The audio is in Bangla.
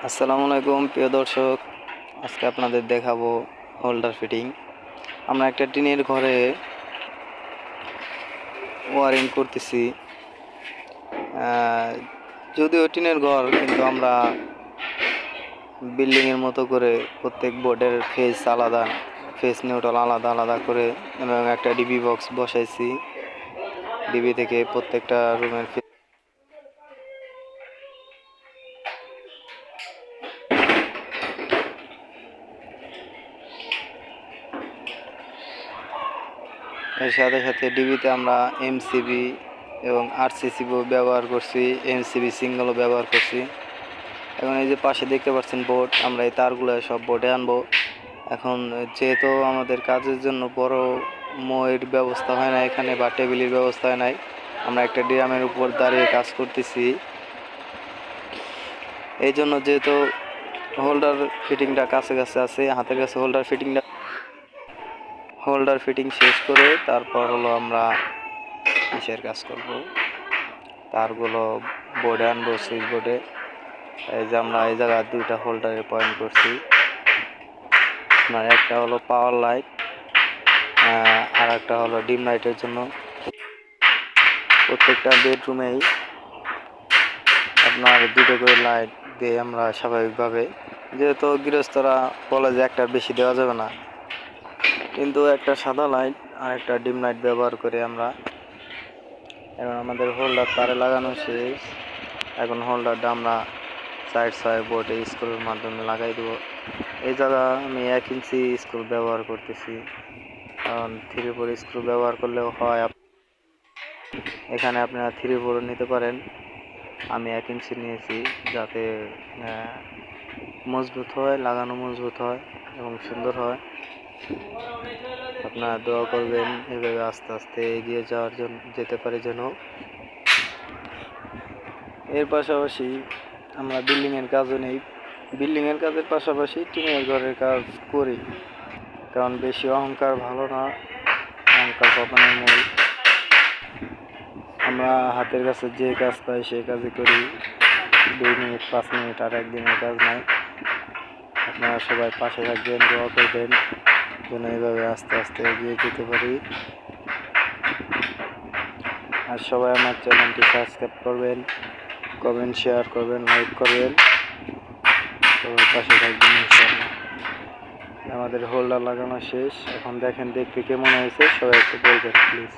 আসসালামু আলাইকুম প্রিয় দর্শক, আজকে আপনাদের দেখাবো হোল্ডার ফিটিং। আমরা একটা টিনের ঘরে ওয়ারিং করতেছি। যদিও টিনের ঘর, কিন্তু আমরা বিল্ডিংয়ের মতো করে প্রত্যেক বোর্ডের ফেস আলাদা, ফেস নিউট্রাল আলাদা আলাদা করে এবং একটা ডিবি বক্স বসাইছি। ডিবি থেকে প্রত্যেকটা রুমের এর সাথে সাথে ডিবিতে আমরা এমসিবি এবং আরসিসি ব্যবহার করছি, এমসিবি সিঙ্গেলও ব্যবহার করছি। এখন এই যে পাশে দেখতে পাচ্ছেন বোর্ড, আমরা এই তারগুলো সব বোর্ডে আনবো। এখন যেহেতু আমাদের কাজের জন্য বড় ময়ের ব্যবস্থা হয় না এখানে, বা টেবিলের ব্যবস্থা হয় নাই, আমরা একটা ড্রামের উপর দাঁড়িয়ে কাজ করতেছি। এই জন্য যেহেতু হোল্ডার ফিটিংটা কাছে কাছে আছে, হাতের কাছে হোল্ডার ফিটিং শেষ করে তারপর হলো আমরা কিসের কাজ করব, তারগুলো বোর্ডে আনবো, সুইচ বোর্ডে। এই যে আমরা এই জায়গায় দুইটা হোল্ডারে পয়েন্ট করছি। আপনার একটা হলো পাওয়ার লাইট, আর একটা হলো ডিম লাইটের জন্য। প্রত্যেকটা বেডরুমেই আপনার দুটো করে লাইট দিয়ে আমরা স্বাভাবিকভাবে, যেহেতু গৃহস্থরা বলে যে একটার বেশি দেওয়া যাবে না, কিন্তু একটা সাদা লাইট আর একটা ডিম লাইট ব্যবহার করে আমরা। এখন আমাদের হোল্ডার তারে লাগানো শেষ। এখন হোল্ডারটা আমরা 4-6 বোর্ডে স্ক্রুর মাধ্যমে লাগাই দেবো। এই জায়গা আমি 1 ইঞ্চি স্ক্রু ব্যবহার করতেছি, কারণ 3/4 স্ক্রু ব্যবহার করলেও হয়। এখানে আপনারা 3/4 নিতে পারেন। আমি 1 ইঞ্চি নিয়েছি, যাতে মজবুত হয়, লাগানো মজবুত হয় এবং সুন্দর হয়। আপনারা দোয়া করবেন এভাবে আস্তে আস্তে এগিয়ে যাওয়ার জন্য, যেতে পারে যেন। এর পাশাপাশি আমরা বিল্ডিংয়ের কাজও নেই, বিল্ডিংয়ের কাজের পাশাপাশি টিনের ঘরের কাজ করি, কারণ বেশি অহংকার ভালো না, অহংকার পতনের মূল। আমরা হাতের কাছে যে কাজ পাই সেই কাজই করি। 2 মিনিট 5 মিনিট আর একদিনের কাজ নাই। আপনারা সবাই পাশে থাকবেন, দোয়া করবেন যেন এইভাবে আস্তে আস্তে এগিয়ে যেতে পারি। আর সবাই আমার চ্যানেলটি সাবস্ক্রাইব করবেন, কমেন্ট শেয়ার করবেন, লাইক করবেন, সবাই পাশে থাকবেন ইনশাআল্লাহ। আমাদের হোল্ডার লাগানো শেষ। এখন দেখেন দেখতে কেমন হয়েছে, সবাই একটু বলবেন প্লিজ।